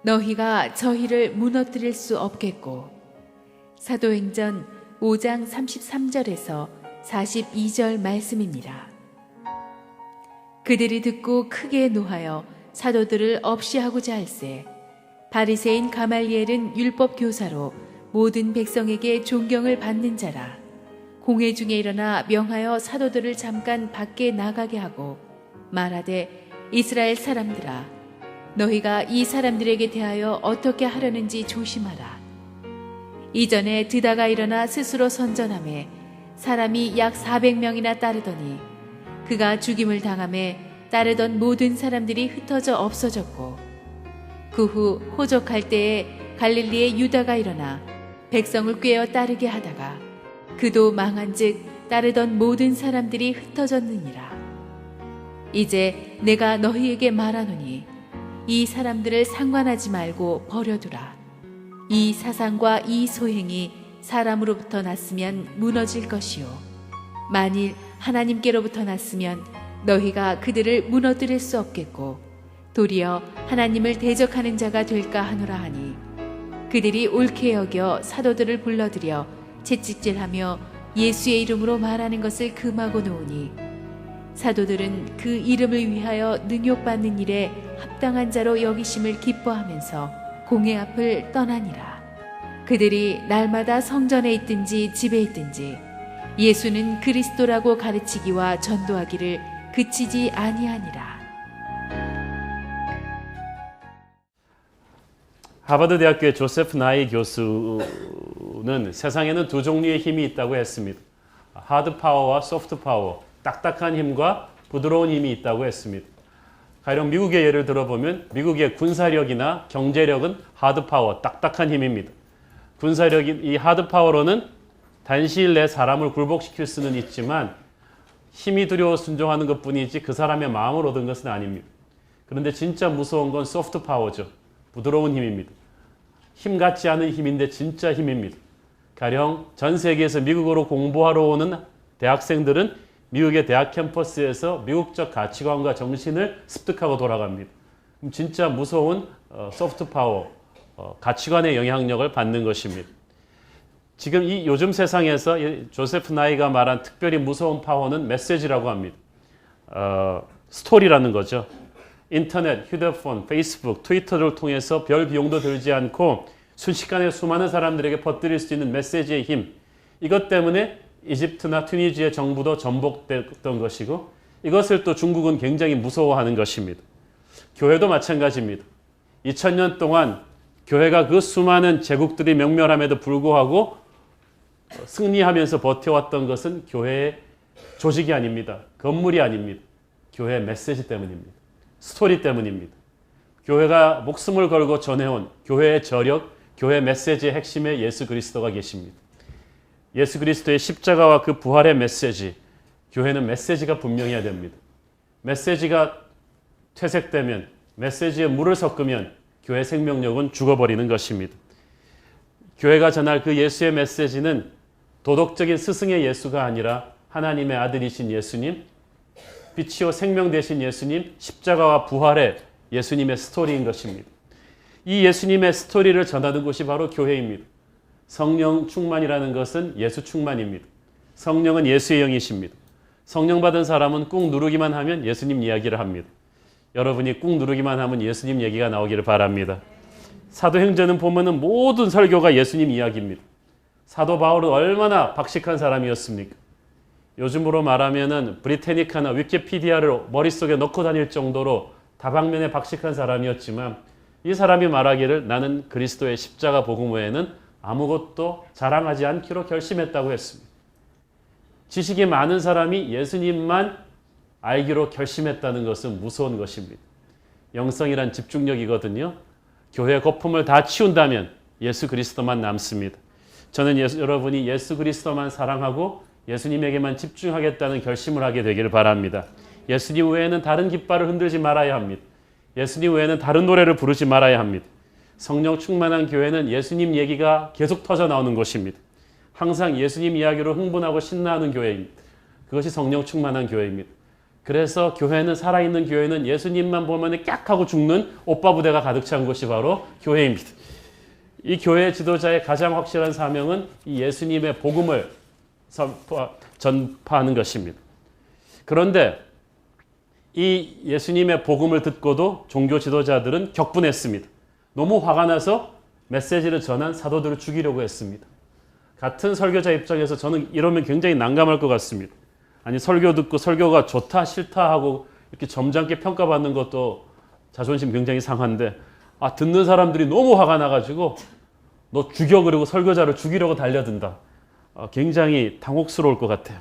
너희가 저희를 무너뜨릴 수 없겠고. 사도행전 5장 33절에서 42절 말씀입니다. 그들이 듣고 크게 노하여 사도들을 없이하고자 할세 바리새인 가말리엘은 율법 교사로 모든 백성에게 존경을 받는 자라. 공회 중에 일어나 명하여 사도들을 잠깐 밖에 나가게 하고 말하되 이스라엘 사람들아 너희가 이 사람들에게 대하여 어떻게 하려는지 조심하라. 이전에 드다가 일어나 스스로 선전하매 사람이 약 400명이나 따르더니 그가 죽임을 당하매 따르던 모든 사람들이 흩어져 없어졌고 그 후 호적할 때에 갈릴리의 유다가 일어나 백성을 꾀어 따르게 하다가 그도 망한즉 따르던 모든 사람들이 흩어졌느니라. 이제 내가 너희에게 말하노니 이 사람들을 상관하지 말고 버려두라. 이 사상과 이 소행이 사람으로부터 났으면 무너질 것이요 만일 하나님께로부터 났으면 너희가 그들을 무너뜨릴 수 없겠고 도리어 하나님을 대적하는 자가 될까 하노라 하니 그들이 옳게 여겨 사도들을 불러들여 채찍질하며 예수의 이름으로 말하는 것을 금하고 놓으니 사도들은 그 이름을 위하여 능욕받는 일에 합당한 자로 여기심을 기뻐하면서 공회 앞을 떠나니라. 그들이 날마다 성전에 있든지 집에 있든지 예수는 그리스도라고 가르치기와 전도하기를 그치지 아니하니라. 하버드 대학교의 조세프 나이 교수는 세상에는 두 종류의 힘이 있다고 했습니다. 하드 파워와 소프트 파워, 딱딱한 힘과 부드러운 힘이 있다고 했습니다. 가령 미국의 예를 들어보면 미국의 군사력이나 경제력은 하드 파워, 딱딱한 힘입니다. 군사력인 이 하드 파워로는 단시일 내에 사람을 굴복시킬 수는 있지만 힘이 두려워 순종하는 것뿐이지 그 사람의 마음을 얻은 것은 아닙니다. 그런데 진짜 무서운 건 소프트 파워죠. 부드러운 힘입니다. 힘 같지 않은 힘인데 진짜 힘입니다. 가령 전 세계에서 미국으로 공부하러 오는 대학생들은 미국의 대학 캠퍼스에서 미국적 가치관과 정신을 습득하고 돌아갑니다. 그럼 진짜 무서운 소프트 파워, 가치관의 영향력을 받는 것입니다. 지금 이 요즘 세상에서 조세프 나이가 말한 특별히 무서운 파워는 메시지라고 합니다. 스토리라는 거죠. 인터넷, 휴대폰, 페이스북, 트위터를 통해서 별 비용도 들지 않고 순식간에 수많은 사람들에게 퍼뜨릴 수 있는 메시지의 힘. 이것 때문에 이집트나 튀니지의 정부도 전복됐던 것이고 이것을 또 중국은 굉장히 무서워하는 것입니다. 교회도 마찬가지입니다. 2000년 동안 교회가 그 수많은 제국들이 명멸함에도 불구하고 승리하면서 버텨왔던 것은 교회의 조직이 아닙니다. 건물이 아닙니다. 교회의 메시지 때문입니다. 스토리 때문입니다. 교회가 목숨을 걸고 전해온 교회의 저력, 교회 메시지의 핵심에 예수 그리스도가 계십니다. 예수 그리스도의 십자가와 그 부활의 메시지, 교회는 메시지가 분명해야 됩니다. 메시지가 퇴색되면, 메시지에 물을 섞으면 교회 생명력은 죽어버리는 것입니다. 교회가 전할 그 예수의 메시지는 도덕적인 스승의 예수가 아니라 하나님의 아들이신 예수님, 빛이요 생명 되신 예수님, 십자가와 부활의 예수님의 스토리인 것입니다. 이 예수님의 스토리를 전하는 곳이 바로 교회입니다. 성령 충만이라는 것은 예수 충만입니다. 성령은 예수의 영이십니다. 성령 받은 사람은 꾹 누르기만 하면 예수님 이야기를 합니다. 여러분이 꾹 누르기만 하면 예수님 얘기가 나오기를 바랍니다. 사도행전은 보면은 모든 설교가 예수님 이야기입니다. 사도 바울은 얼마나 박식한 사람이었습니까? 요즘으로 말하면은 브리테니카나 위키피디아를 머릿속에 넣고 다닐 정도로 다방면에 박식한 사람이었지만 이 사람이 말하기를 나는 그리스도의 십자가 복음 외에는 아무것도 자랑하지 않기로 결심했다고 했습니다. 지식이 많은 사람이 예수님만 알기로 결심했다는 것은 무서운 것입니다. 영성이란 집중력이거든요. 교회 거품을 다 치운다면 예수 그리스도만 남습니다. 저는 여러분이 예수 그리스도만 사랑하고 예수님에게만 집중하겠다는 결심을 하게 되기를 바랍니다. 예수님 외에는 다른 깃발을 흔들지 말아야 합니다. 예수님 외에는 다른 노래를 부르지 말아야 합니다. 성령 충만한 교회는 예수님 얘기가 계속 터져 나오는 곳입니다. 항상 예수님 이야기로 흥분하고 신나는 교회입니다. 그것이 성령 충만한 교회입니다. 그래서 교회는, 살아있는 교회는 예수님만 보면 깍 하고 죽는 오빠 부대가 가득 찬 곳이 바로 교회입니다. 이 교회 지도자의 가장 확실한 사명은 이 예수님의 복음을 전파하는 것입니다. 그런데 이 예수님의 복음을 듣고도 종교 지도자들은 격분했습니다. 너무 화가 나서 메시지를 전한 사도들을 죽이려고 했습니다. 같은 설교자 입장에서 저는 이러면 굉장히 난감할 것 같습니다. 아니, 설교 듣고 설교가 좋다 싫다 하고 이렇게 점잖게 평가받는 것도 자존심 굉장히 상한데, 듣는 사람들이 너무 화가 나가지고 너 죽여, 그리고 설교자를 죽이려고 달려든다. 굉장히 당혹스러울 것 같아요.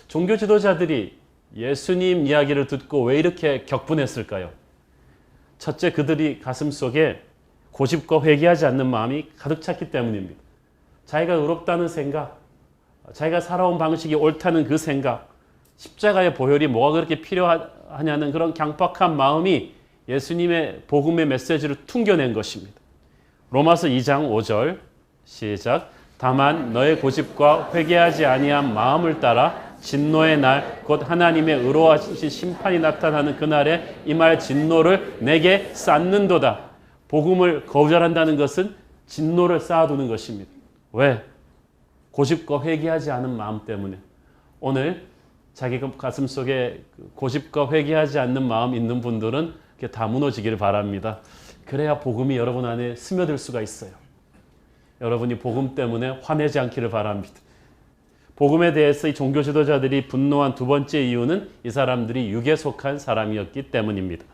종교 지도자들이 예수님 이야기를 듣고 왜 이렇게 격분했을까요? 첫째, 그들이 가슴속에 고집과 회개하지 않는 마음이 가득 찼기 때문입니다. 자기가 의롭다는 생각, 자기가 살아온 방식이 옳다는 그 생각, 십자가의 보혈이 뭐가 그렇게 필요하냐는 그런 강박한 마음이 예수님의 복음의 메시지를 퉁겨낸 것입니다. 로마서 2장 5절 시작. 다만 너의 고집과 회개하지 아니한 마음을 따라 진노의 날 곧 하나님의 의로하신 심판이 나타나는 그날에 이 말 진노를 내게 쌓는도다. 복음을 거절한다는 것은 진노를 쌓아두는 것입니다. 왜? 고집과 회개하지 않은 마음 때문에. 오늘 자기 가슴속에 고집과 회개하지 않는 마음 있는 분들은 다 무너지기를 바랍니다. 그래야 복음이 여러분 안에 스며들 수가 있어요. 여러분이 복음 때문에 화내지 않기를 바랍니다. 복음에 대해서 이 종교 지도자들이 분노한 두 번째 이유는 이 사람들이 육에 속한 사람이었기 때문입니다.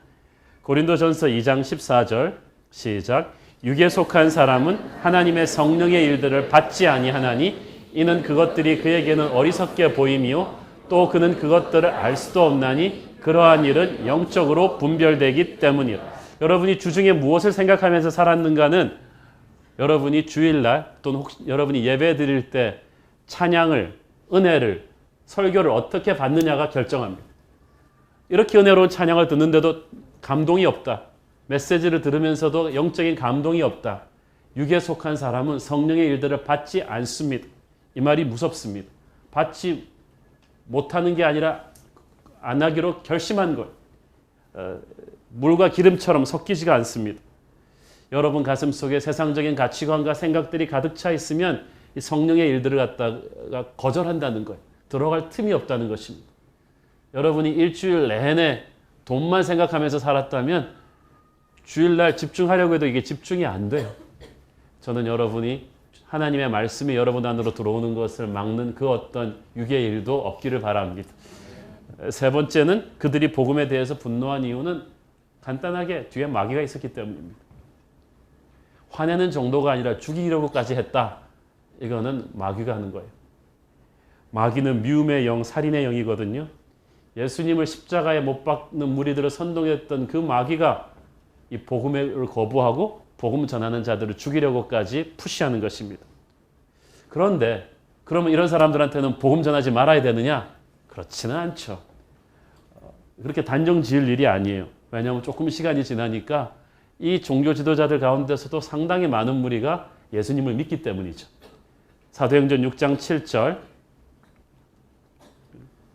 고린도전서 2장 14절 시작. 육에 속한 사람은 하나님의 성령의 일들을 받지 아니하나니 이는 그것들이 그에게는 어리석게 보임이요 또 그는 그것들을 알 수도 없나니 그러한 일은 영적으로 분별되기 때문이라. 여러분이 주중에 무엇을 생각하면서 살았는가는 여러분이 주일날 또는 혹시 여러분이 예배 드릴 때 찬양을, 은혜를, 설교를 어떻게 받느냐가 결정합니다. 이렇게 은혜로운 찬양을 듣는데도 감동이 없다. 메시지를 들으면서도 영적인 감동이 없다. 육에 속한 사람은 성령의 일들을 받지 않습니다. 이 말이 무섭습니다. 받지 못하는 게 아니라 안 하기로 결심한 것. 물과 기름처럼 섞이지가 않습니다. 여러분 가슴속에 세상적인 가치관과 생각들이 가득 차 있으면 이 성령의 일들을 갖다가 거절한다는 거예요. 들어갈 틈이 없다는 것입니다. 여러분이 일주일 내내 돈만 생각하면서 살았다면 주일날 집중하려고 해도 이게 집중이 안 돼요. 저는 여러분이 하나님의 말씀이 여러분 안으로 들어오는 것을 막는 그 어떤 육의 일도 없기를 바랍니다. 세 번째는 그들이 복음에 대해서 분노한 이유는 간단하게 뒤에 마귀가 있었기 때문입니다. 화내는 정도가 아니라 죽이려고까지 했다. 이거는 마귀가 하는 거예요. 마귀는 미움의 영, 살인의 영이거든요. 예수님을 십자가에 못 박는 무리들을 선동했던 그 마귀가 이 복음을 거부하고 복음 전하는 자들을 죽이려고까지 푸시하는 것입니다. 그런데 그러면 이런 사람들한테는 복음 전하지 말아야 되느냐? 그렇지는 않죠. 그렇게 단정 지을 일이 아니에요. 왜냐하면 조금 시간이 지나니까 이 종교 지도자들 가운데서도 상당히 많은 무리가 예수님을 믿기 때문이죠. 사도행전 6장 7절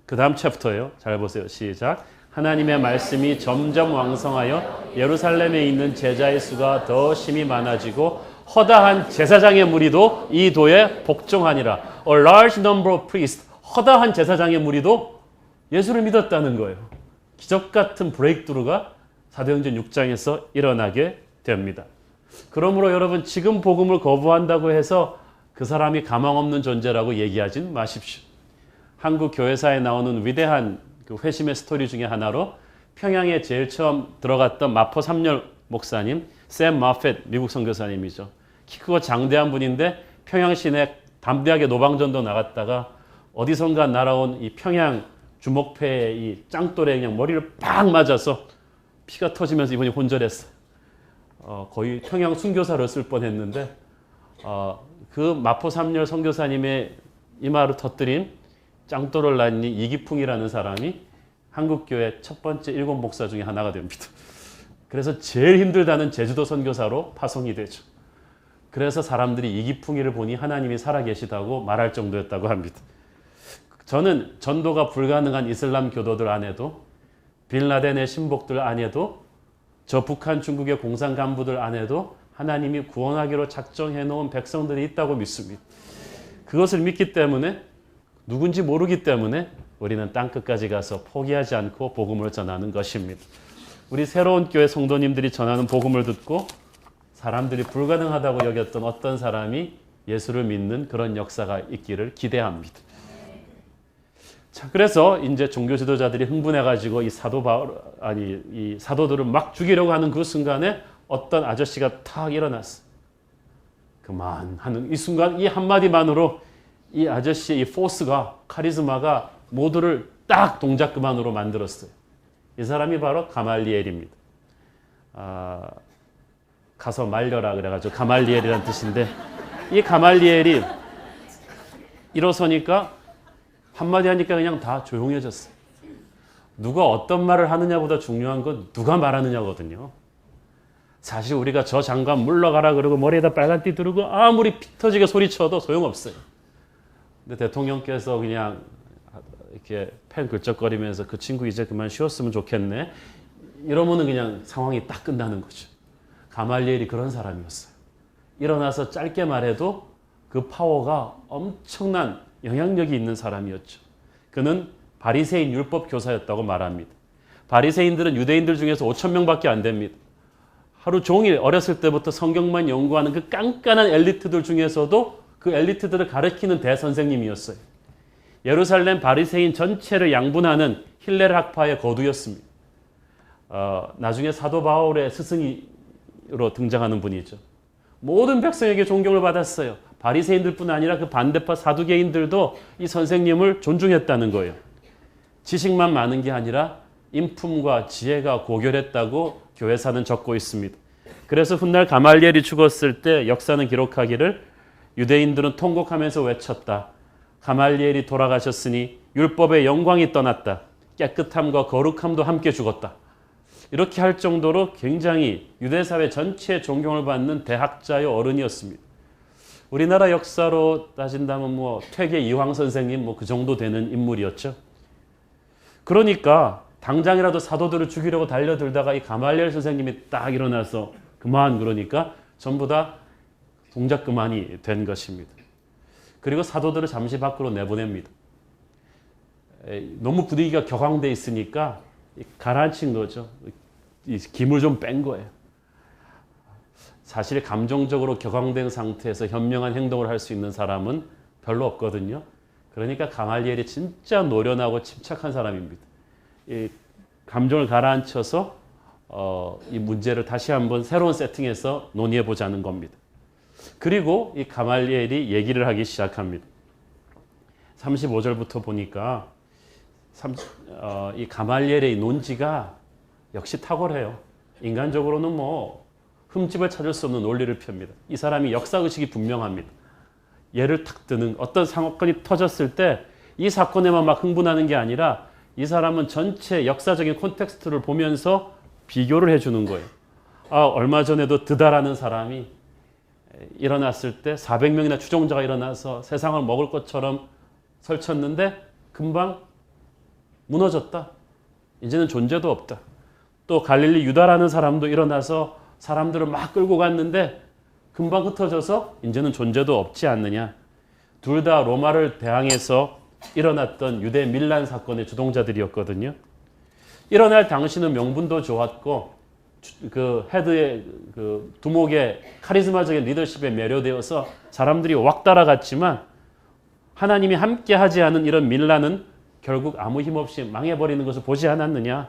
그 다음 챕터예요. 잘 보세요. 시작. 하나님의 말씀이 점점 왕성하여 예루살렘에 있는 제자의 수가 더 심히 많아지고 허다한 제사장의 무리도 이 도에 복종하니라. A large number of priests. 허다한 제사장의 무리도 예수를 믿었다는 거예요. 기적 같은 브레이크드루가 사도행전 6장에서 일어나게 됩니다. 그러므로 여러분 지금 복음을 거부한다고 해서 그 사람이 가망 없는 존재라고 얘기하진 마십시오. 한국 교회사에 나오는 위대한 그 회심의 스토리 중에 하나로 평양에 제일 처음 들어갔던 마포 삼열 목사님, 샘 마펫 미국 선교사님이죠. 키 크고 장대한 분인데 평양 시내 담대하게 노방전도 나갔다가 어디선가 날아온 이 평양 주목패의 이 짱돌에 그냥 머리를 팍 맞아서 피가 터지면서 이분이 혼절했어요. 거의 평양 순교사로 쓸 뻔했는데 그 마포 삼열 선교사님의 이마를 터뜨린 짱돌을 낳은 이기풍이라는 사람이 한국교회 첫 번째 일곱 목사 중에 하나가 됩니다. 그래서 제일 힘들다는 제주도 선교사로 파송이 되죠. 그래서 사람들이 이기풍이를 보니 하나님이 살아계시다고 말할 정도였다고 합니다. 저는 전도가 불가능한 이슬람 교도들 안에도, 빌라덴의 신복들 안에도, 저 북한 중국의 공산 간부들 안에도 하나님이 구원하기로 작정해 놓은 백성들이 있다고 믿습니다. 그것을 믿기 때문에, 누군지 모르기 때문에 우리는 땅끝까지 가서 포기하지 않고 복음을 전하는 것입니다. 우리 새로운 교회 성도님들이 전하는 복음을 듣고 사람들이 불가능하다고 여겼던 어떤 사람이 예수를 믿는 그런 역사가 있기를 기대합니다. 자, 그래서 이제 종교 지도자들이 흥분해가지고 이 사도들을 막 죽이려고 하는 그 순간에 어떤 아저씨가 탁 일어났어. 그만하는 이 순간, 이 한마디만으로 이 아저씨의 이 포스가, 카리스마가 모두를 딱 동작 그만으로 만들었어요. 이 사람이 바로 가말리엘입니다. 가서 말려라 그래가지고 가말리엘이라는 뜻인데, 이 가말리엘이 일어서니까 한마디 하니까 그냥 다 조용해졌어요. 누가 어떤 말을 하느냐보다 중요한 건 누가 말하느냐거든요. 사실 우리가 저 장관 물러가라 그러고 머리에다 빨간띠 두르고 아무리 피 터지게 소리쳐도 소용없어요. 근데 대통령께서 그냥 이렇게 펜 긁적거리면서 그 친구 이제 그만 쉬었으면 좋겠네, 이러면은 그냥 상황이 딱 끝나는 거죠. 가말리엘이 그런 사람이었어요. 일어나서 짧게 말해도 그 파워가 엄청난 영향력이 있는 사람이었죠. 그는 바리새인 율법 교사였다고 말합니다. 바리새인들은 유대인들 중에서 5,000명밖에 안 됩니다. 하루 종일 어렸을 때부터 성경만 연구하는 그 깐깐한 엘리트들 중에서도 그 엘리트들을 가르치는 대선생님이었어요. 예루살렘 바리새인 전체를 양분하는 힐렐 학파의 거두였습니다. 나중에 사도 바울의 스승으로 등장하는 분이죠. 모든 백성에게 존경을 받았어요. 바리새인들뿐 아니라 그 반대파 사두개인들도 이 선생님을 존중했다는 거예요. 지식만 많은 게 아니라 인품과 지혜가 고결했다고 교회사는 적고 있습니다. 그래서 훗날 가말리엘이 죽었을 때 역사는 기록하기를 유대인들은 통곡하면서 외쳤다. 가말리엘이 돌아가셨으니 율법의 영광이 떠났다. 깨끗함과 거룩함도 함께 죽었다. 이렇게 할 정도로 굉장히 유대사회 전체에 존경을 받는 대학자의 어른이었습니다. 우리나라 역사로 따진다면 퇴계 이황 선생님 그 정도 되는 인물이었죠. 그러니까 당장이라도 사도들을 죽이려고 달려들다가 이 가말리엘 선생님이 딱 일어나서 그만 그러니까 전부 다 동작 그만이 된 것입니다. 그리고 사도들을 잠시 밖으로 내보냅니다. 너무 분위기가 격앙돼 있으니까 가라앉힌 거죠. 김을 좀 뺀 거예요. 사실 감정적으로 격앙된 상태에서 현명한 행동을 할 수 있는 사람은 별로 없거든요. 그러니까 가말리엘이 진짜 노련하고 침착한 사람입니다. 이 감정을 가라앉혀서 이 문제를 다시 한번 새로운 세팅에서 논의해 보자는 겁니다. 그리고 이 가말리엘이 얘기를 하기 시작합니다. 35절부터 보니까 이 가말리엘의 논지가 역시 탁월해요. 인간적으로는 흠집을 찾을 수 없는 논리를 펴니다. 이 사람이 역사의식이 분명합니다. 예를 탁 드는 어떤 사건이 터졌을 때 이 사건에만 막 흥분하는 게 아니라 이 사람은 전체 역사적인 콘텍스트를 보면서 비교를 해주는 거예요. 얼마 전에도 드다라는 사람이 일어났을 때 400명이나 추종자가 일어나서 세상을 먹을 것처럼 설쳤는데 금방 무너졌다. 이제는 존재도 없다. 또 갈릴리 유다라는 사람도 일어나서 사람들을 막 끌고 갔는데 금방 흩어져서 이제는 존재도 없지 않느냐. 둘 다 로마를 대항해서 일어났던 유대 밀란 사건의 주동자들이었거든요. 일어날 당시는 명분도 좋았고 그 헤드의 그 두목의 카리스마적인 리더십에 매료되어서 사람들이 왁 따라갔지만 하나님이 함께 하지 않은 이런 밀란은 결국 아무 힘없이 망해버리는 것을 보지 않았느냐.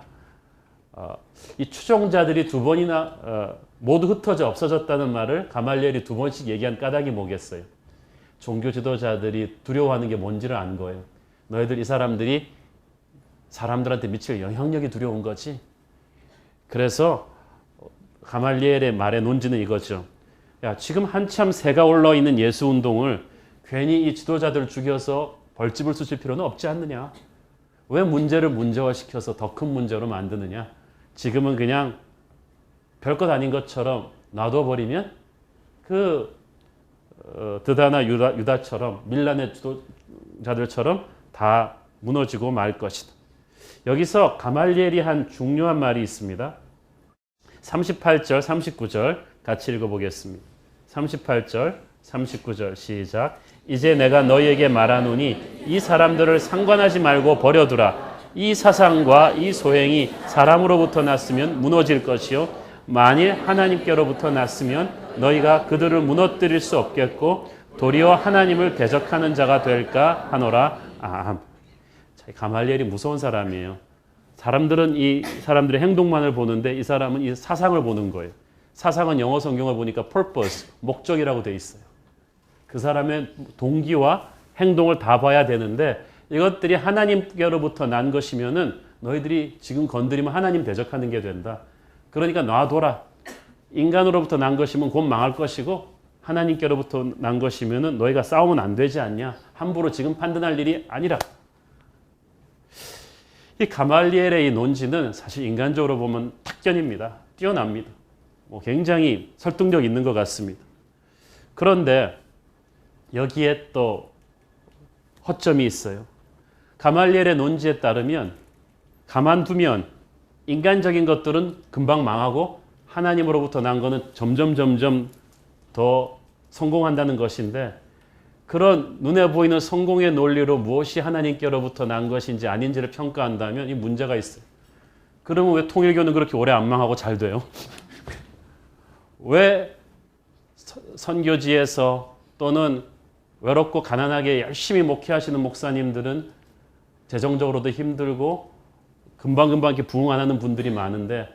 이 추종자들이 두 번이나 모두 흩어져 없어졌다는 말을 가말리엘이 두 번씩 얘기한 까닭이 뭐겠어요? 종교 지도자들이 두려워하는 게 뭔지를 안 거예요. 너희들 이 사람들이 사람들한테 미칠 영향력이 두려운 거지. 그래서 가말리엘의 말의 논지는 이거죠. 야, 지금 한참 새가 올라있는 예수운동을 괜히 이 지도자들을 죽여서 벌집을 쑤실 필요는 없지 않느냐. 왜 문제를 문제화시켜서 더 큰 문제로 만드느냐. 지금은 그냥 별것 아닌 것처럼 놔둬버리면 드다나 유다처럼 밀란의 지도자들처럼 다 무너지고 말 것이다. 여기서 가말리엘이 한 중요한 말이 있습니다. 38절, 39절 같이 읽어보겠습니다. 38절, 39절 시작. 이제 내가 너희에게 말하노니 이 사람들을 상관하지 말고 버려두라. 이 사상과 이 소행이 사람으로부터 났으면 무너질 것이요 만일 하나님께로부터 났으면 너희가 그들을 무너뜨릴 수 없겠고 도리어 하나님을 대적하는 자가 될까 하노라. 가말리엘이 무서운 사람이에요. 사람들은 이 사람들의 행동만을 보는데 이 사람은 이 사상을 보는 거예요. 사상은 영어 성경을 보니까 purpose, 목적이라고 돼 있어요. 그 사람의 동기와 행동을 다 봐야 되는데 이것들이 하나님께로부터 난 것이면은 너희들이 지금 건드리면 하나님 대적하는 게 된다. 그러니까 놔둬라. 인간으로부터 난 것이면 곧 망할 것이고 하나님께로부터 난 것이면은 너희가 싸우면 안 되지 않냐. 함부로 지금 판단할 일이 아니라. 이 가말리엘의 이 논지는 사실 인간적으로 보면 탁견입니다. 뛰어납니다. 굉장히 설득력 있는 것 같습니다. 그런데 여기에 또 허점이 있어요. 가말리엘의 논지에 따르면 가만두면 인간적인 것들은 금방 망하고 하나님으로부터 난 거는 점점 더 성공한다는 것인데 그런 눈에 보이는 성공의 논리로 무엇이 하나님께로부터 난 것인지 아닌지를 평가한다면 이 문제가 있어요. 그러면 왜 통일교는 그렇게 오래 안 망하고 잘 돼요? 왜 선교지에서 또는 외롭고 가난하게 열심히 목회하시는 목사님들은 재정적으로도 힘들고 금방금방 이렇게 부흥 안 하는 분들이 많은데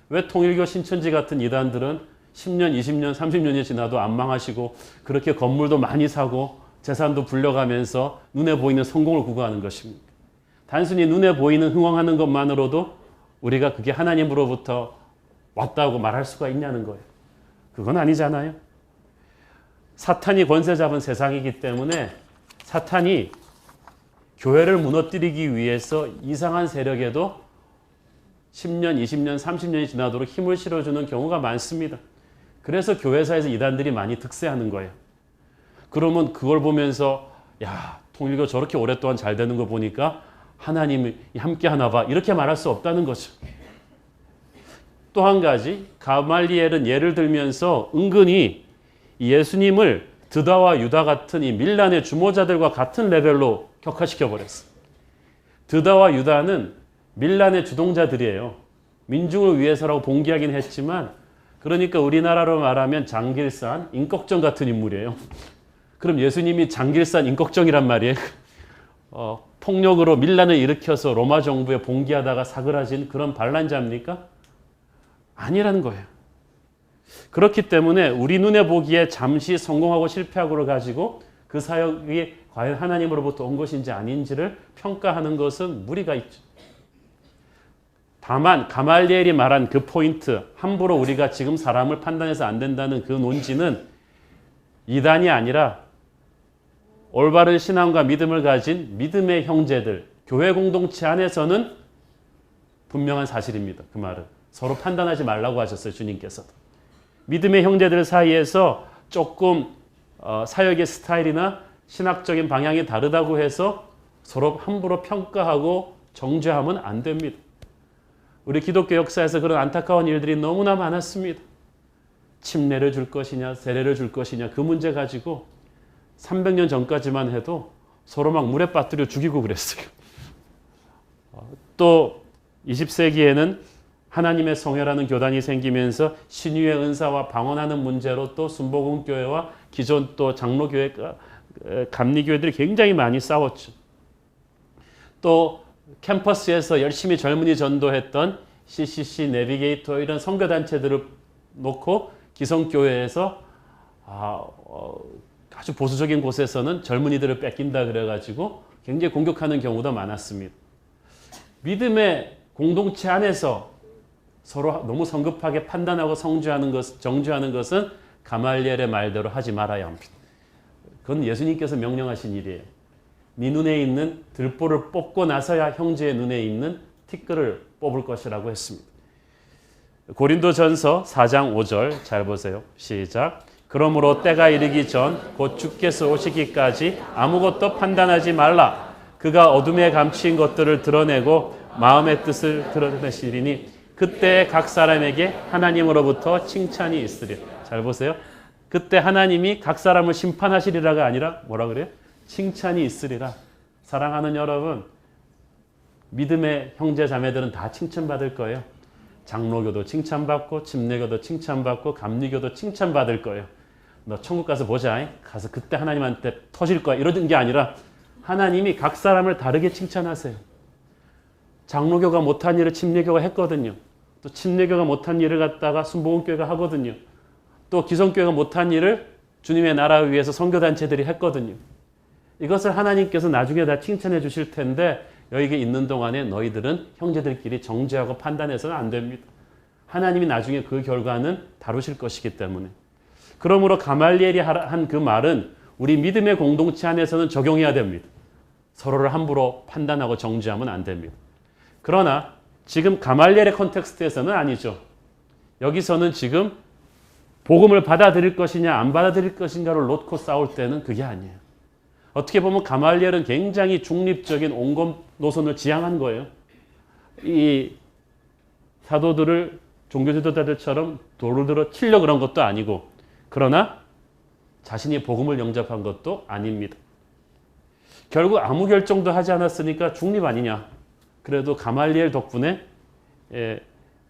왜 통일교 신천지 같은 이단들은 10년, 20년, 30년이 지나도 안 망하시고 그렇게 건물도 많이 사고 재산도 불려가면서 눈에 보이는 성공을 구가하는 것입니까? 단순히 눈에 보이는 흥황하는 것만으로도 우리가 그게 하나님으로부터 왔다고 말할 수가 있냐는 거예요. 그건 아니잖아요. 사탄이 권세 잡은 세상이기 때문에 사탄이 교회를 무너뜨리기 위해서 이상한 세력에도 10년, 20년, 30년이 지나도록 힘을 실어주는 경우가 많습니다. 그래서 교회사에서 이단들이 많이 득세하는 거예요. 그러면 그걸 보면서 야, 통일교 저렇게 오랫동안 잘 되는 거 보니까 하나님이 함께 하나 봐. 이렇게 말할 수 없다는 거죠. 또 한 가지 가말리엘은 예를 들면서 은근히 예수님을 드다와 유다 같은 이 밀란의 주모자들과 같은 레벨로 격화시켜 버렸어요. 드다와 유다는 밀란의 주동자들이에요. 민중을 위해서라고 봉기하긴 했지만 그러니까 우리나라로 말하면 장길산, 임꺽정 같은 인물이에요. 그럼 예수님이 장길산, 임꺽정이란 말이에요. 폭력으로 밀란을 일으켜서 로마 정부에 봉기하다가 사그라진 그런 반란자입니까? 아니라는 거예요. 그렇기 때문에 우리 눈에 보기에 잠시 성공하고 실패하고를 가지고 그 사역이 과연 하나님으로부터 온 것인지 아닌지를 평가하는 것은 무리가 있죠. 다만 가말리엘이 말한 그 포인트, 함부로 우리가 지금 사람을 판단해서 안 된다는 그 논지는 이단이 아니라 올바른 신앙과 믿음을 가진 믿음의 형제들, 교회 공동체 안에서는 분명한 사실입니다. 그 말은. 서로 판단하지 말라고 하셨어요. 주님께서도. 믿음의 형제들 사이에서 조금 사역의 스타일이나 신학적인 방향이 다르다고 해서 서로 함부로 평가하고 정죄하면 안 됩니다. 우리 기독교 역사에서 그런 안타까운 일들이 너무나 많았습니다. 침례를 줄 것이냐 세례를 줄 것이냐 그 문제 가지고 300년 전까지만 해도 서로 막 물에 빠뜨려 죽이고 그랬어요. 또 20세기에는 하나님의 성회라는 교단이 생기면서 신유의 은사와 방언하는 문제로 또 순복음교회와 기존 또 장로교회, 감리교회들이 굉장히 많이 싸웠죠. 또 캠퍼스에서 열심히 젊은이 전도했던 CCC, 내비게이터 이런 선교단체들을 놓고 기성교회에서 아주 보수적인 곳에서는 젊은이들을 뺏긴다 그래가지고 굉장히 공격하는 경우도 많았습니다. 믿음의 공동체 안에서 서로 너무 성급하게 판단하고 정죄하는 것은 가말리엘의 말대로 하지 말아야 합니다. 그건 예수님께서 명령하신 일이에요. 네 눈에 있는 들보를 뽑고 나서야 형제의 눈에 있는 티끌을 뽑을 것이라고 했습니다. 고린도전서 4장 5절 잘 보세요. 시작. 그러므로 때가 이르기 전 곧 주께서 오시기까지 아무것도 판단하지 말라. 그가 어둠에 감추인 것들을 드러내고 마음의 뜻을 드러내시리니 그때 각 사람에게 하나님으로부터 칭찬이 있으리라. 잘 보세요. 그때 하나님이 각 사람을 심판하시리라가 아니라 뭐라 그래요? 칭찬이 있으리라. 사랑하는 여러분, 믿음의 형제 자매들은 다 칭찬받을 거예요. 장로교도 칭찬받고 침례교도 칭찬받고 감리교도 칭찬받을 거예요. 너 천국 가서 보자. 가서 그때 하나님한테 터질 거야. 이러는 게 아니라 하나님이 각 사람을 다르게 칭찬하세요. 장로교가 못한 일을 침례교가 했거든요. 또 침례교가 못한 일을 갖다가 순복음교회가 하거든요. 또 기성교회가 못한 일을 주님의 나라를 위해서 선교단체들이 했거든요. 이것을 하나님께서 나중에 다 칭찬해 주실 텐데 여기 있는 동안에 너희들은 형제들끼리 정죄하고 판단해서는 안 됩니다. 하나님이 나중에 그 결과는 다루실 것이기 때문에. 그러므로 가말리엘이 한 그 말은 우리 믿음의 공동체 안에서는 적용해야 됩니다. 서로를 함부로 판단하고 정죄하면 안 됩니다. 그러나 지금 가말리엘의 컨텍스트에서는 아니죠. 여기서는 지금 복음을 받아들일 것이냐 안 받아들일 것인가를 놓고 싸울 때는 그게 아니에요. 어떻게 보면 가말리엘은 굉장히 중립적인 온건 노선을 지향한 거예요. 이 사도들을 종교 지도자들처럼 돌을 들어 치려 그런 것도 아니고, 그러나 자신이 복음을 영접한 것도 아닙니다. 결국 아무 결정도 하지 않았으니까 중립 아니냐. 그래도 가말리엘 덕분에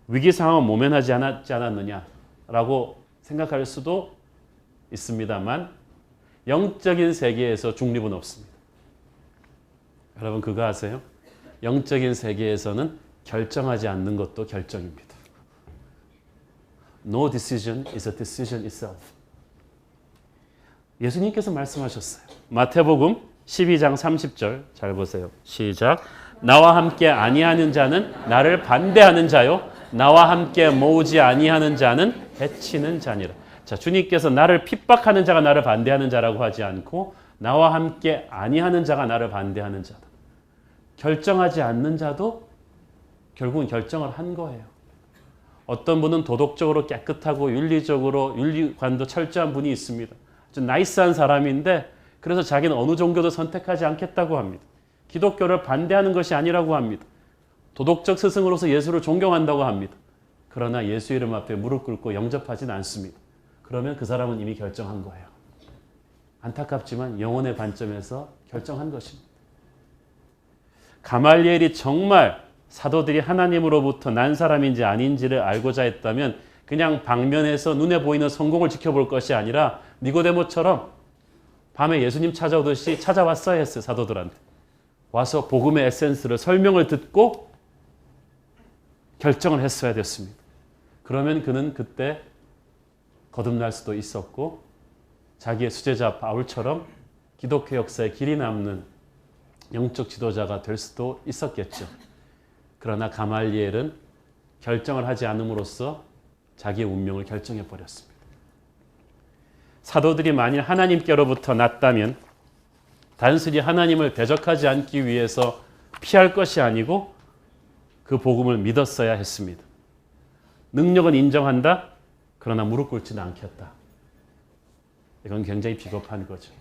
위기 상황을 모면하지 않았느냐라고 생각할 수도 있습니다만 영적인 세계에서 중립은 없습니다. 여러분 그거 아세요? 영적인 세계에서는 결정하지 않는 것도 결정입니다. No decision is a decision itself. 예수님께서 말씀하셨어요. 마태복음 12장 30절 잘 보세요. 시작. 나와 함께 아니하는 자는 나를 반대하는 자요, 나와 함께 모으지 아니하는 자는 해치는 자니라. 자, 주님께서 나를 핍박하는 자가 나를 반대하는 자라고 하지 않고 나와 함께 아니하는 자가 나를 반대하는 자다. 결정하지 않는 자도 결국은 결정을 한 거예요. 어떤 분은 도덕적으로 깨끗하고 윤리적으로 윤리관도 철저한 분이 있습니다. 아주 나이스한 사람인데 그래서 자기는 어느 종교도 선택하지 않겠다고 합니다. 기독교를 반대하는 것이 아니라고 합니다. 도덕적 스승으로서 예수를 존경한다고 합니다. 그러나 예수 이름 앞에 무릎 꿇고 영접하지는 않습니다. 그러면 그 사람은 이미 결정한 거예요. 안타깝지만 영혼의 관점에서 결정한 것입니다. 가말리엘이 정말 사도들이 하나님으로부터 난 사람인지 아닌지를 알고자 했다면 그냥 방면에서 눈에 보이는 성공을 지켜볼 것이 아니라 니고데모처럼 밤에 예수님 찾아오듯이 찾아왔어야 했어요. 사도들한테. 와서 복음의 에센스를 설명을 듣고 결정을 했어야 됐습니다. 그러면 그는 그때 거듭날 수도 있었고 자기의 수제자 바울처럼 기독교 역사에 길이 남는 영적 지도자가 될 수도 있었겠죠. 그러나 가말리엘은 결정을 하지 않음으로써 자기의 운명을 결정해 버렸습니다. 사도들이 만일 하나님께로부터 났다면 단순히 하나님을 대적하지 않기 위해서 피할 것이 아니고 그 복음을 믿었어야 했습니다. 능력은 인정한다. 그러나 무릎 꿇지는 않겠다. 이건 굉장히 비겁한 거죠.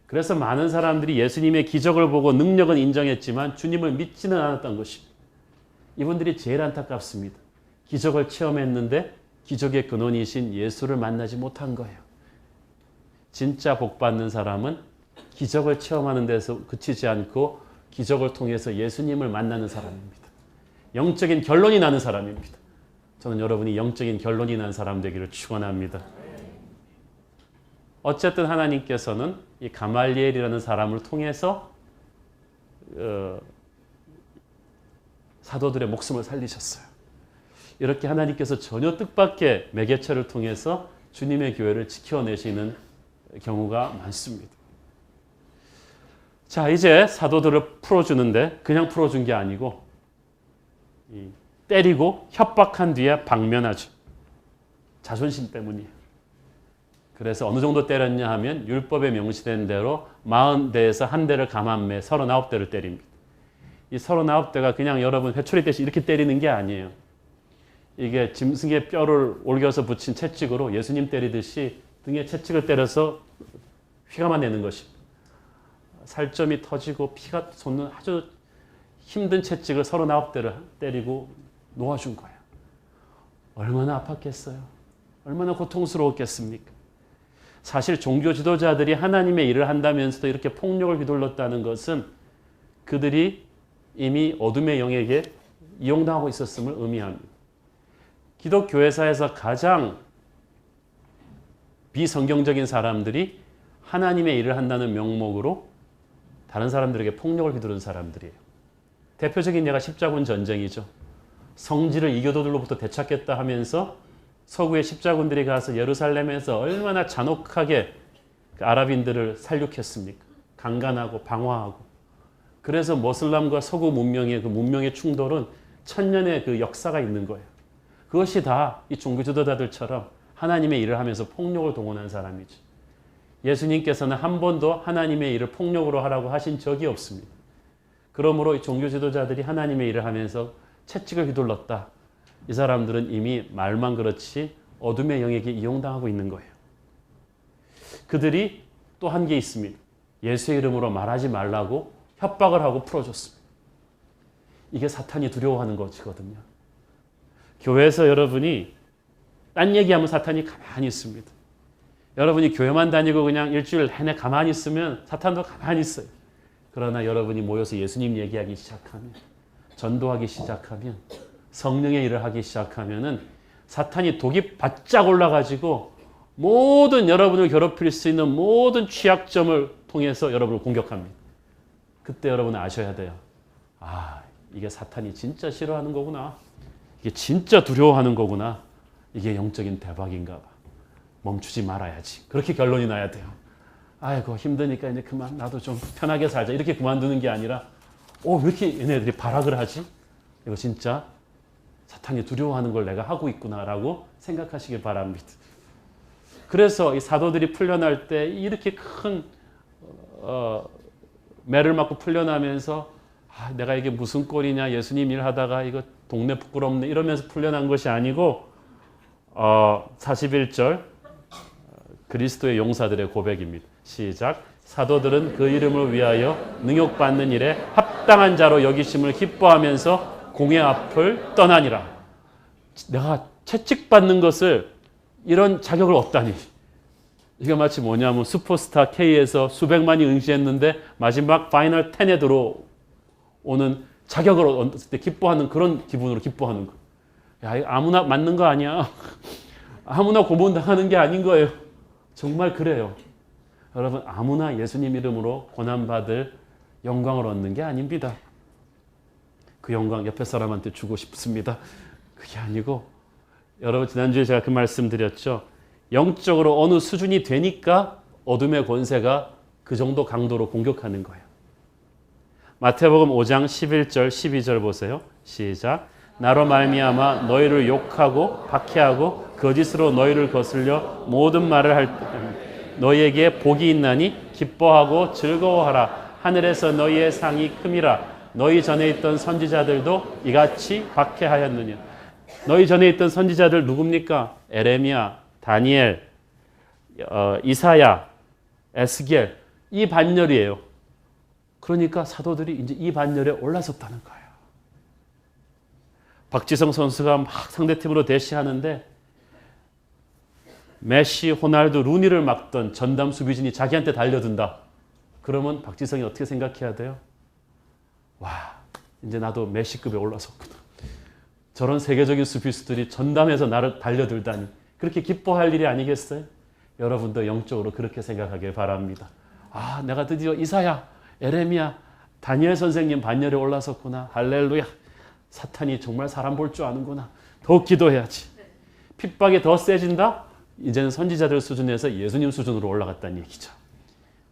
그래서 많은 사람들이 예수님의 기적을 보고 능력은 인정했지만 주님을 믿지는 않았던 것입니다. 이분들이 제일 안타깝습니다. 기적을 체험했는데 기적의 근원이신 예수를 만나지 못한 거예요. 진짜 복 받는 사람은 기적을 체험하는 데서 그치지 않고 기적을 통해서 예수님을 만나는 사람입니다. 영적인 결론이 나는 사람입니다. 저는 여러분이 영적인 결론이 난 사람 되기를 축원합니다. 어쨌든 하나님께서는 이 가말리엘이라는 사람을 통해서 사도들의 목숨을 살리셨어요. 이렇게 하나님께서 전혀 뜻밖의 매개체를 통해서 주님의 교회를 지켜내시는 경우가 많습니다. 자, 이제 사도들을 풀어주는데 그냥 풀어준 게 아니고 때리고 협박한 뒤에 방면하죠. 자존심 때문이에요. 그래서 어느 정도 때렸냐 하면 율법에 명시된 대로 40대에서 한 대를 감안매 39대를 때립니다. 이 39대가 그냥 여러분 회초리 떼시 이렇게 때리는 게 아니에요. 이게 짐승의 뼈를 옮겨서 붙인 채찍으로 예수님 때리듯이 등에 채찍을 때려서 휘감아 내는 것입니다. 살점이 터지고 피가 솟는 아주 힘든 채찍을 39대를 때리고 놓아준 거예요. 얼마나 아팠겠어요? 얼마나 고통스러웠겠습니까? 사실 종교 지도자들이 하나님의 일을 한다면서도 이렇게 폭력을 휘둘렀다는 것은 그들이 이미 어둠의 영에게 이용당하고 있었음을 의미합니다. 기독교회사에서 가장 비성경적인 사람들이 하나님의 일을 한다는 명목으로 다른 사람들에게 폭력을 휘두른 사람들이에요. 대표적인 예가 십자군 전쟁이죠. 성지를 이교도들로부터 되찾겠다 하면서 서구의 십자군들이 가서 예루살렘에서 얼마나 잔혹하게 그 아랍인들을 살육했습니까? 강간하고 방화하고. 그래서 모슬람과 서구 문명의 그 문명의 충돌은 천년의 그 역사가 있는 거예요. 그것이 다 이 종교 지도자들처럼 하나님의 일을 하면서 폭력을 동원한 사람이죠. 예수님께서는 한 번도 하나님의 일을 폭력으로 하라고 하신 적이 없습니다. 그러므로 이 종교 지도자들이 하나님의 일을 하면서 채찍을 휘둘렀다. 이 사람들은 이미 말만 그렇지 어둠의 영에게 이용당하고 있는 거예요. 그들이 또 한 게 있습니다. 예수의 이름으로 말하지 말라고 협박을 하고 풀어줬습니다. 이게 사탄이 두려워하는 것이거든요. 교회에서 여러분이 딴 얘기하면 사탄이 가만히 있습니다. 여러분이 교회만 다니고 그냥 일주일 내내 가만히 있으면 사탄도 가만히 있어요. 그러나 여러분이 모여서 예수님 얘기하기 시작하면, 전도하기 시작하면, 성령의 일을 하기 시작하면은 사탄이 독이 바짝 올라가지고 모든 여러분을 괴롭힐 수 있는 모든 취약점을 통해서 여러분을 공격합니다. 그때 여러분은 아셔야 돼요. 아, 이게 사탄이 진짜 싫어하는 거구나. 이게 진짜 두려워하는 거구나. 이게 영적인 대박인가 봐. 멈추지 말아야지. 그렇게 결론이 나야 돼요. 아이고 힘드니까 이제 그만 나도 좀 편하게 살자. 이렇게 그만두는 게 아니라 왜 이렇게 얘네들이 발악을 하지? 이거 진짜 사탄이 두려워하는 걸 내가 하고 있구나라고 생각하시길 바랍니다. 그래서 이 사도들이 풀려날 때 이렇게 큰 매를 맞고 풀려나면서 내가 이게 무슨 꼴이냐, 예수님 일하다가 이거 동네 부끄럽네 이러면서 풀려난 것이 아니고 41절 그리스도의 용사들의 고백입니다. 시작. 사도들은 그 이름을 위하여 능욕받는 일에 합당한 자로 여기심을 기뻐하면서 공회 앞을 떠나니라. 내가 채찍받는 것을 이런 자격을 얻다니. 이게 마치 뭐냐면 슈퍼스타 K에서 수백만이 응시했는데 마지막 파이널 10에 들어오는 자격을 얻었을 때 기뻐하는 그런 기분으로 기뻐하는 거. 야, 이거 아무나 맞는 거 아니야. 아무나 고문당하는 게 아닌 거예요. 정말 그래요. 여러분, 아무나 예수님 이름으로 고난받을 영광을 얻는 게 아닙니다. 그 영광 옆에 사람한테 주고 싶습니다. 그게 아니고, 여러분 지난주에 제가 그 말씀 드렸죠. 영적으로 어느 수준이 되니까 어둠의 권세가 그 정도 강도로 공격하는 거예요. 마태복음 5장 11절 12절 보세요. 시작. 나로 말미암아 너희를 욕하고 박해하고 거짓으로 너희를 거슬려 모든 말을 할 때 너희에게 복이 있나니 기뻐하고 즐거워하라. 하늘에서 너희의 상이 큼이라. 너희 전에 있던 선지자들도 이같이 박해하였느냐. 너희 전에 있던 선지자들 누굽니까? 에레미야, 다니엘, 이사야, 에스겔, 이 반열이에요. 그러니까 사도들이 이제 이 반열에 올라섰다는 거예요. 박지성 선수가 막 상대팀으로 대시하는데 메시, 호날두, 루니를 막던 전담 수비진이 자기한테 달려든다. 그러면 박지성이 어떻게 생각해야 돼요? 와, 이제 나도 메시급에 올라섰구나. 저런 세계적인 수비수들이 전담해서 나를 달려들다니. 그렇게 기뻐할 일이 아니겠어요? 여러분도 영적으로 그렇게 생각하길 바랍니다. 아, 내가 드디어 이사야, 에레미야, 다니엘 선생님 반열에 올라섰구나. 할렐루야. 사탄이 정말 사람 볼 줄 아는구나. 더 기도해야지. 핍박이 더 세진다? 이제는 선지자들 수준에서 예수님 수준으로 올라갔다는 얘기죠.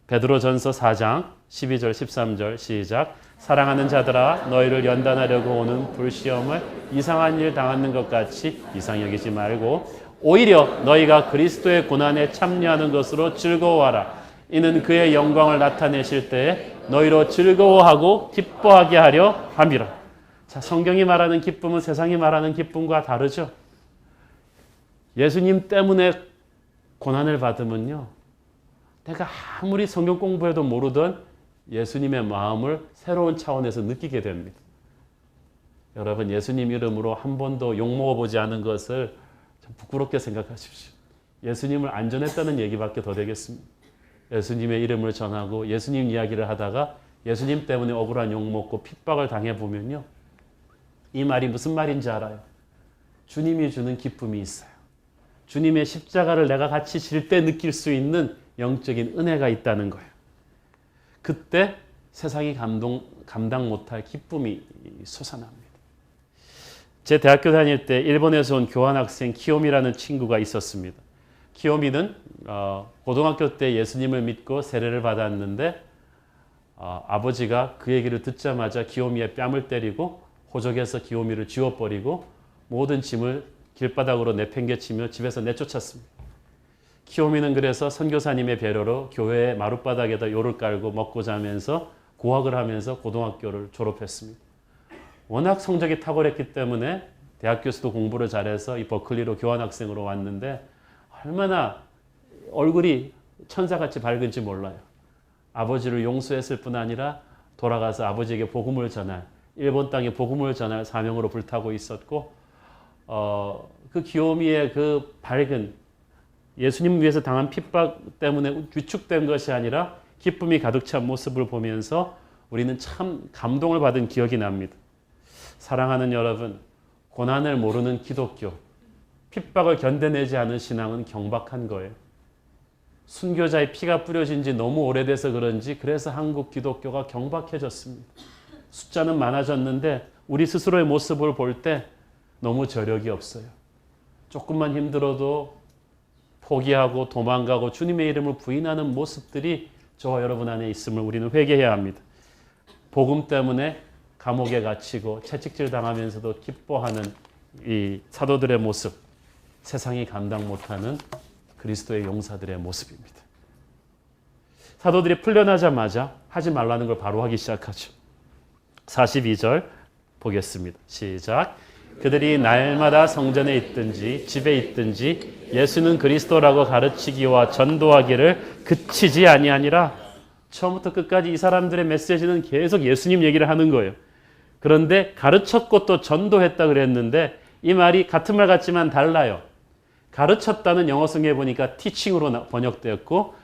베드로전서 4장 12절 13절 시작. 사랑하는 자들아 너희를 연단하려고 오는 불시험을 이상한 일 당하는 것 같이 이상히 여기지 말고 오히려 너희가 그리스도의 고난에 참여하는 것으로 즐거워하라. 이는 그의 영광을 나타내실 때에 너희로 즐거워하고 기뻐하게 하려 함이라. 자, 성경이 말하는 기쁨은 세상이 말하는 기쁨과 다르죠. 예수님 때문에 고난을 받으면요, 내가 아무리 성경 공부해도 모르던 예수님의 마음을 새로운 차원에서 느끼게 됩니다. 여러분, 예수님 이름으로 한 번도 욕먹어보지 않은 것을 좀 부끄럽게 생각하십시오. 예수님을 안 전했다는 얘기밖에 더 되겠습니다. 예수님의 이름을 전하고 예수님 이야기를 하다가 예수님 때문에 억울한 욕먹고 핍박을 당해보면요. 이 말이 무슨 말인지 알아요? 주님이 주는 기쁨이 있어요. 주님의 십자가를 내가 같이 질 때 느낄 수 있는 영적인 은혜가 있다는 거예요. 그때 세상이 감당 못할 기쁨이 솟아납니다. 제 대학교 다닐 때 일본에서 온 교환학생 키요미라는 친구가 있었습니다. 키요미는 고등학교 때 예수님을 믿고 세례를 받았는데 아버지가 그 얘기를 듣자마자 키요미의 뺨을 때리고 호적에서 키요미를 지워버리고 모든 짐을 길바닥으로 내팽개치며 집에서 내쫓았습니다. 키요미는 그래서 선교사님의 배려로 교회의 마룻바닥에다 요를 깔고 먹고 자면서 고학을 하면서 고등학교를 졸업했습니다. 워낙 성적이 탁월했기 때문에 대학교에서도 공부를 잘해서 이 버클리로 교환학생으로 왔는데 얼마나 얼굴이 천사같이 밝은지 몰라요. 아버지를 용서했을 뿐 아니라 돌아가서 아버지에게 복음을 전할, 일본 땅에 복음을 전할 사명으로 불타고 있었고 그 기요미의 그 밝은 예수님 위해서 당한 핍박 때문에 위축된 것이 아니라 기쁨이 가득 찬 모습을 보면서 우리는 참 감동을 받은 기억이 납니다. 사랑하는 여러분, 고난을 모르는 기독교, 핍박을 견뎌내지 않은 신앙은 경박한 거예요. 순교자의 피가 뿌려진 지 너무 오래돼서 그런지 그래서 한국 기독교가 경박해졌습니다. 숫자는 많아졌는데 우리 스스로의 모습을 볼 때 너무 저력이 없어요. 조금만 힘들어도 포기하고 도망가고 주님의 이름을 부인하는 모습들이 저와 여러분 안에 있음을 우리는 회개해야 합니다. 복음 때문에 감옥에 갇히고 채찍질 당하면서도 기뻐하는 이 사도들의 모습, 세상이 감당 못하는 그리스도의 용사들의 모습입니다. 사도들이 풀려나자마자 하지 말라는 걸 바로 하기 시작하죠. 42절 보겠습니다. 시작. 그들이 날마다 성전에 있든지 집에 있든지 예수는 그리스도라고 가르치기와 전도하기를 그치지 아니하니라. 처음부터 끝까지 이 사람들의 메시지는 계속 예수님 얘기를 하는 거예요. 그런데 가르쳤고 또 전도했다 그랬는데 이 말이 같은 말 같지만 달라요. 가르쳤다는 영어 성경에 보니까 teaching으로 번역되었고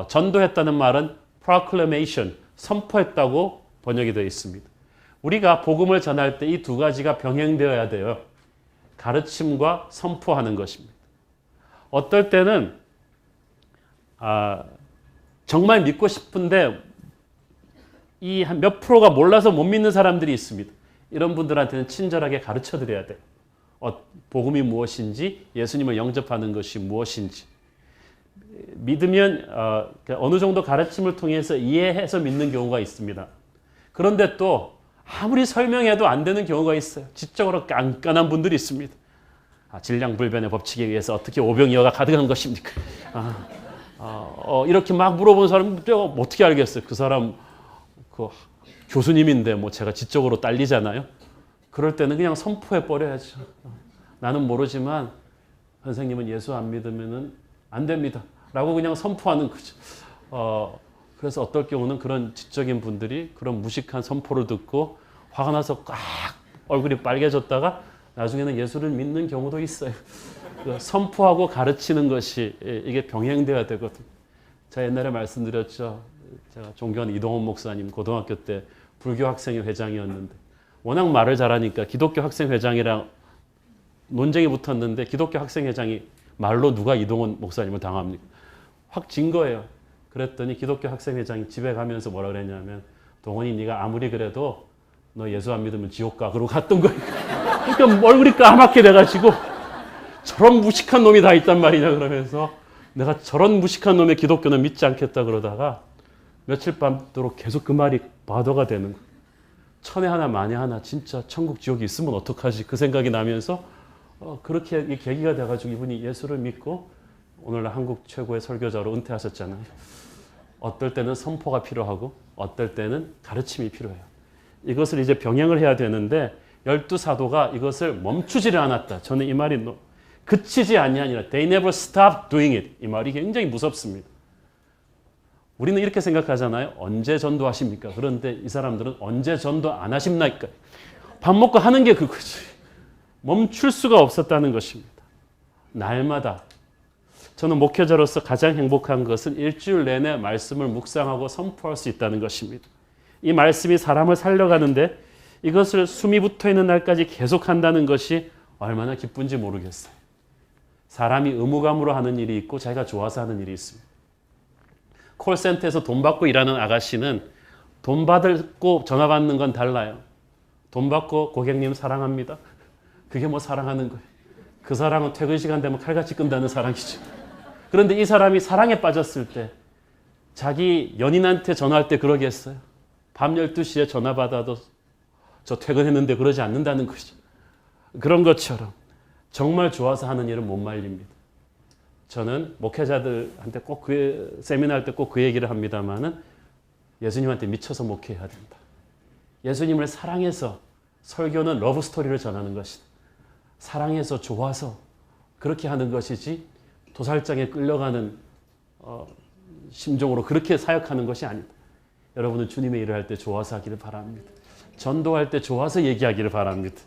전도했다는 말은 proclamation, 선포했다고 번역이 되어 있습니다. 우리가 복음을 전할 때 이 두 가지가 병행되어야 돼요. 가르침과 선포하는 것입니다. 어떨 때는 정말 믿고 싶은데 이 한 몇 프로가 몰라서 못 믿는 사람들이 있습니다. 이런 분들한테는 친절하게 가르쳐 드려야 돼요. 복음이 무엇인지, 예수님을 영접하는 것이 무엇인지. 믿으면 어느 정도 가르침을 통해서 이해해서 믿는 경우가 있습니다. 그런데 또 아무리 설명해도 안 되는 경우가 있어요. 지적으로 깐깐한 분들이 있습니다. 질량불변의 법칙에 의해서 어떻게 오병이어가 가득한 것입니까? 이렇게 막 물어보는 사람 어떻게 알겠어요? 그 사람 그 교수님인데 뭐 제가 지적으로 딸리잖아요. 그럴 때는 그냥 선포해 버려야죠. 나는 모르지만 선생님은 예수 안 믿으면 안 됩니다. 라고 그냥 선포하는 거죠. 그래서 어떨 경우는 그런 지적인 분들이 그런 무식한 선포를 듣고 화가 나서 꽉 얼굴이 빨개졌다가 나중에는 예수를 믿는 경우도 있어요. 선포하고 가르치는 것이 이게 병행돼야 되거든요. 제가 옛날에 말씀드렸죠. 제가 존경하는 이동원 목사님 고등학교 때 불교 학생회 회장이었는데 워낙 말을 잘하니까 기독교 학생회장이랑 논쟁이 붙었는데 기독교 학생회장이 말로 누가 이동원 목사님을 당합니까? 확 진 거예요. 그랬더니 기독교 학생회장이 집에 가면서 뭐라 그랬냐면 동원이 네가 아무리 그래도 너 예수 안 믿으면 지옥 가. 그러고 갔던 거예요. 그러니까 얼굴이 까맣게 돼가지고 저런 무식한 놈이 다 있단 말이냐 그러면서 내가 저런 무식한 놈의 기독교는 믿지 않겠다 그러다가 며칠 밤도록 계속 그 말이 바더가 되는 거예요. 천에 하나 만에 하나 진짜 천국 지옥이 있으면 어떡하지 그 생각이 나면서 그렇게 계기가 돼가지고 이분이 예수를 믿고 오늘날 한국 최고의 설교자로 은퇴하셨잖아요. 어떨 때는 선포가 필요하고 어떨 때는 가르침이 필요해요. 이것을 이제 병행을 해야 되는데 12사도가 이것을 멈추지를 않았다. 저는 이 말이 그치지 아니하니라. They never stopped doing it. 이 말이 굉장히 무섭습니다. 우리는 이렇게 생각하잖아요. 언제 전도하십니까? 그런데 이 사람들은 언제 전도 안 하십니까? 밥 먹고 하는 게 그거지. 멈출 수가 없었다는 것입니다. 날마다. 저는 목회자로서 가장 행복한 것은 일주일 내내 말씀을 묵상하고 선포할 수 있다는 것입니다. 이 말씀이 사람을 살려가는데 이것을 숨이 붙어 있는 날까지 계속한다는 것이 얼마나 기쁜지 모르겠어요. 사람이 의무감으로 하는 일이 있고 자기가 좋아서 하는 일이 있습니다. 콜센터에서 돈 받고 일하는 아가씨는 돈 받고 전화 받는 건 달라요. 돈 받고 고객님 사랑합니다. 그게 뭐 사랑하는 거예요. 그 사랑은 퇴근 시간 되면 칼같이 끈다는 사랑이죠. 그런데 이 사람이 사랑에 빠졌을 때 자기 연인한테 전화할 때 그러겠어요. 밤 12시에 전화 받아도 저 퇴근했는데 그러지 않는다는 것이죠. 그런 것처럼 정말 좋아서 하는 일은 못 말립니다. 저는 목회자들한테 꼭 세미나 할 때 꼭 그 얘기를 합니다만은 예수님한테 미쳐서 목회해야 된다. 예수님을 사랑해서 설교는 러브 스토리를 전하는 것이다. 사랑해서 좋아서 그렇게 하는 것이지 도살장에 끌려가는 심정으로 그렇게 사역하는 것이 아니다. 여러분은 주님의 일을 할 때 좋아서 하기를 바랍니다. 전도할 때 좋아서 얘기하기를 바랍니다.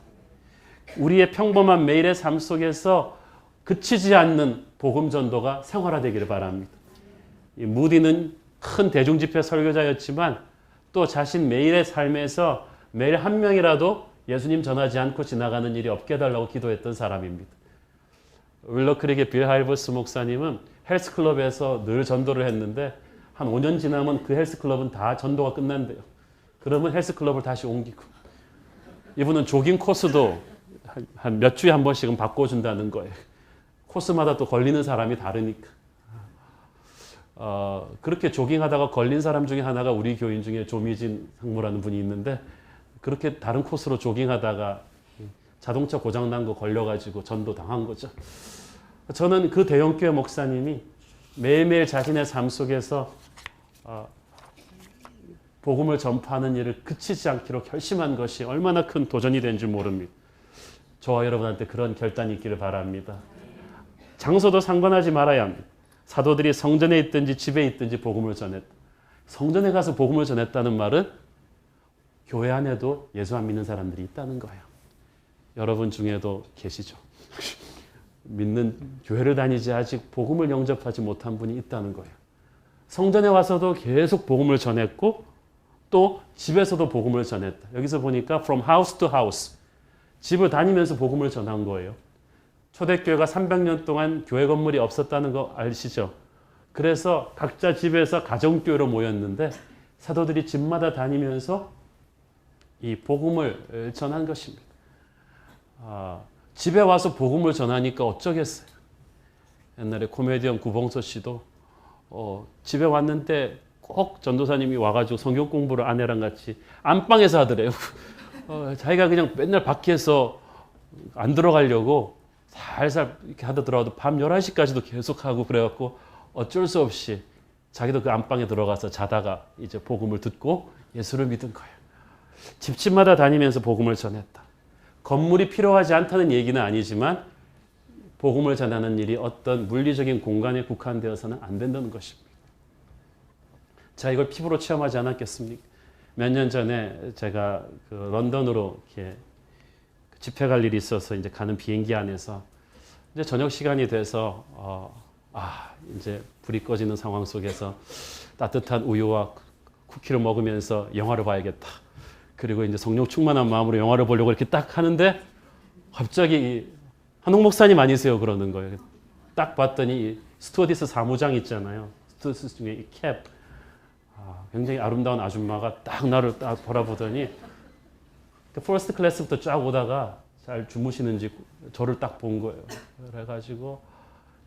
우리의 평범한 매일의 삶 속에서 그치지 않는 복음 전도가 생활화되기를 바랍니다. 이 무디는 큰 대중집회 설교자였지만 또 자신 매일의 삶에서 매일 한 명이라도 예수님 전하지 않고 지나가는 일이 없게 해달라고 기도했던 사람입니다. 윌러크릭의 빌 하이버스 목사님은 헬스클럽에서 늘 전도를 했는데 한 5년 지나면 그 헬스클럽은 다 전도가 끝난대요. 그러면 헬스클럽을 다시 옮기고 이분은 조깅 코스도 한 몇 주에 한 번씩은 바꿔준다는 거예요. 코스마다 또 걸리는 사람이 다르니까. 그렇게 조깅하다가 걸린 사람 중에 하나가 우리 교인 중에 조미진 상무라는 분이 있는데 그렇게 다른 코스로 조깅하다가 자동차 고장난 거 걸려가지고 전도 당한 거죠. 저는 그 대형교회 목사님이 매일매일 자신의 삶 속에서 복음을 전파하는 일을 그치지 않기로 결심한 것이 얼마나 큰 도전이 된 줄 모릅니다. 저와 여러분한테 그런 결단이 있기를 바랍니다. 장소도 상관하지 말아야 합니다. 사도들이 성전에 있든지 집에 있든지 복음을 전했다. 성전에 가서 복음을 전했다는 말은 교회 안에도 예수 안 믿는 사람들이 있다는 거예요. 여러분 중에도 계시죠. 믿는 교회를 다니지 아직 복음을 영접하지 못한 분이 있다는 거예요. 성전에 와서도 계속 복음을 전했고 또 집에서도 복음을 전했다. 여기서 보니까 from house to house. 집을 다니면서 복음을 전한 거예요. 초대교회가 300년 동안 교회 건물이 없었다는 거 아시죠? 그래서 각자 집에서 가정교회로 모였는데 사도들이 집마다 다니면서 이 복음을 전한 것입니다. 집에 와서 복음을 전하니까 어쩌겠어요. 옛날에 코미디언 구봉서 씨도 집에 왔는데 꼭 전도사님이 와가지고 성경 공부를 아내랑 같이 안방에서 하더래요. 자기가 그냥 맨날 밖에서 안 들어가려고 살살 이렇게 하다 들어와도 밤 11시까지도 계속 하고 그래갖고 어쩔 수 없이 자기도 그 안방에 들어가서 자다가 이제 복음을 듣고 예수를 믿은 거예요. 집집마다 다니면서 복음을 전했다. 건물이 필요하지 않다는 얘기는 아니지만 복음을 전하는 일이 어떤 물리적인 공간에 국한되어서는 안 된다는 것입니다. 자, 이걸 피부로 체험하지 않았겠습니까? 몇 년 전에 제가 그 런던으로 이렇게 집회 갈 일이 있어서 이제 가는 비행기 안에서 이제 저녁 시간이 돼서 이제 불이 꺼지는 상황 속에서 따뜻한 우유와 쿠키를 먹으면서 영화를 봐야겠다. 그리고 이제 성령 충만한 마음으로 영화를 보려고 이렇게 딱 하는데 갑자기 한옥 목사님 아니세요? 그러는 거예요. 딱 봤더니 스튜어디스 사무장 있잖아요. 스튜어디스 중에 이 캡. 굉장히 아름다운 아줌마가 딱 나를 딱 바라보더니 퍼스트 클래스부터 쫙 오다가 잘 주무시는지 저를 딱 본 거예요. 그래가지고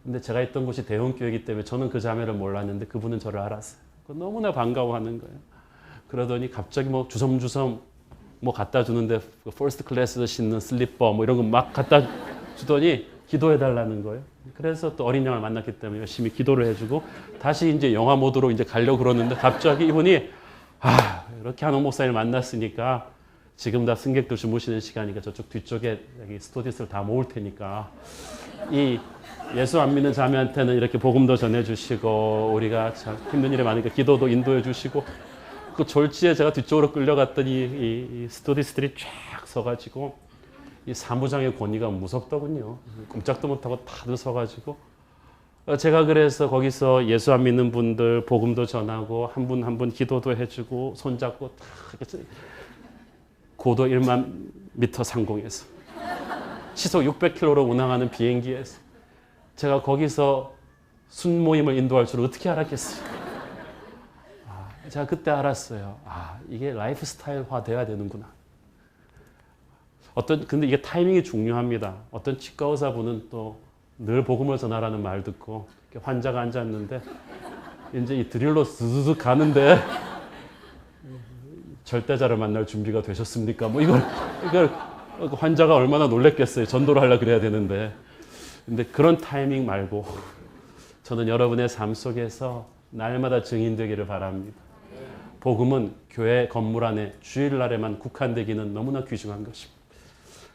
근데 제가 있던 곳이 대형교회이기 때문에 저는 그 자매를 몰랐는데 그분은 저를 알았어요. 너무나 반가워하는 거예요. 그러더니 갑자기 뭐 주섬주섬 뭐 갖다 주는데 퍼스트 클래스에서 신는 슬리퍼 뭐 이런 거 막 갖다 주더니 기도해달라는 거예요. 그래서 또 어린 양을 만났기 때문에 열심히 기도를 해주고 다시 이제 영화 모드로 이제 가려고 그러는데 갑자기 이분이 이렇게 한옥 목사님을 만났으니까 지금 다 승객들 주무시는 시간이니까 저쪽 뒤쪽에 여기 스튜디오를 다 모을 테니까 이 예수 안 믿는 자매한테는 이렇게 복음도 전해주시고 우리가 참 힘든 일이 많으니까 기도도 인도해 주시고 그 졸지에 제가 뒤쪽으로 끌려갔더니 이 스튜디스들이 쫙 서가지고 이 사무장의 권위가 무섭더군요. 꼼짝도 못하고 다들 서가지고 제가 그래서 거기서 예수 안 믿는 분들 복음도 전하고 한 분 한 분 기도도 해주고 손잡고 다 고도 1만 미터 상공에서 시속 600km로 운항하는 비행기에서 제가 거기서 순모임을 인도할 줄 어떻게 알았겠어요. 제가 그때 알았어요. 이게 라이프 스타일화 돼야 되는구나. 근데 이게 타이밍이 중요합니다. 어떤 치과 의사분은 또 늘 복음을 전하라는 말 듣고 환자가 앉았는데 이제 이 드릴로 스스스 가는데 절대자를 만날 준비가 되셨습니까? 뭐 이걸 환자가 얼마나 놀랬겠어요. 전도를 하려고 그래야 되는데. 근데 그런 타이밍 말고 저는 여러분의 삶 속에서 날마다 증인되기를 바랍니다. 복음은 교회 건물 안에 주일날에만 국한되기는 너무나 귀중한 것입니다.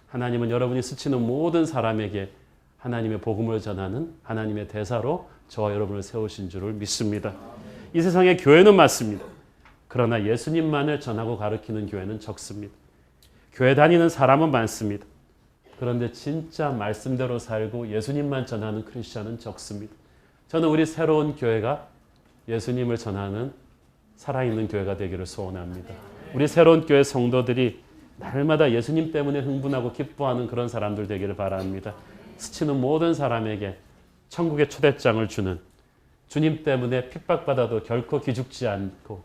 하나님은 여러분이 스치는 모든 사람에게 하나님의 복음을 전하는 하나님의 대사로 저와 여러분을 세우신 줄을 믿습니다. 이 세상의 교회는 많습니다. 그러나 예수님만을 전하고 가르치는 교회는 적습니다. 교회 다니는 사람은 많습니다. 그런데 진짜 말씀대로 살고 예수님만 전하는 크리스천은 적습니다. 저는 우리 새로운 교회가 예수님을 전하는 살아있는 교회가 되기를 소원합니다. 우리 새로운 교회 성도들이 날마다 예수님 때문에 흥분하고 기뻐하는 그런 사람들 되기를 바랍니다. 스치는 모든 사람에게 천국의 초대장을 주는 주님 때문에 핍박받아도 결코 기죽지 않고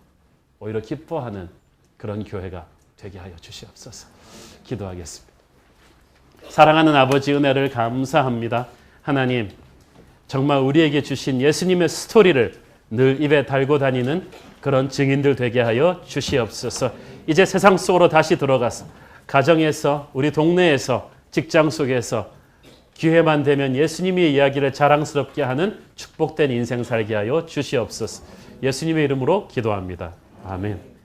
오히려 기뻐하는 그런 교회가 되게 하여 주시옵소서. 기도하겠습니다. 사랑하는 아버지 은혜를 감사합니다. 하나님, 정말 우리에게 주신 예수님의 스토리를 늘 입에 달고 다니는 그런 증인들 되게 하여 주시옵소서. 이제 세상 속으로 다시 들어가서 가정에서 우리 동네에서 직장 속에서 기회만 되면 예수님의 이야기를 자랑스럽게 하는 축복된 인생 살게 하여 주시옵소서. 예수님의 이름으로 기도합니다. 아멘.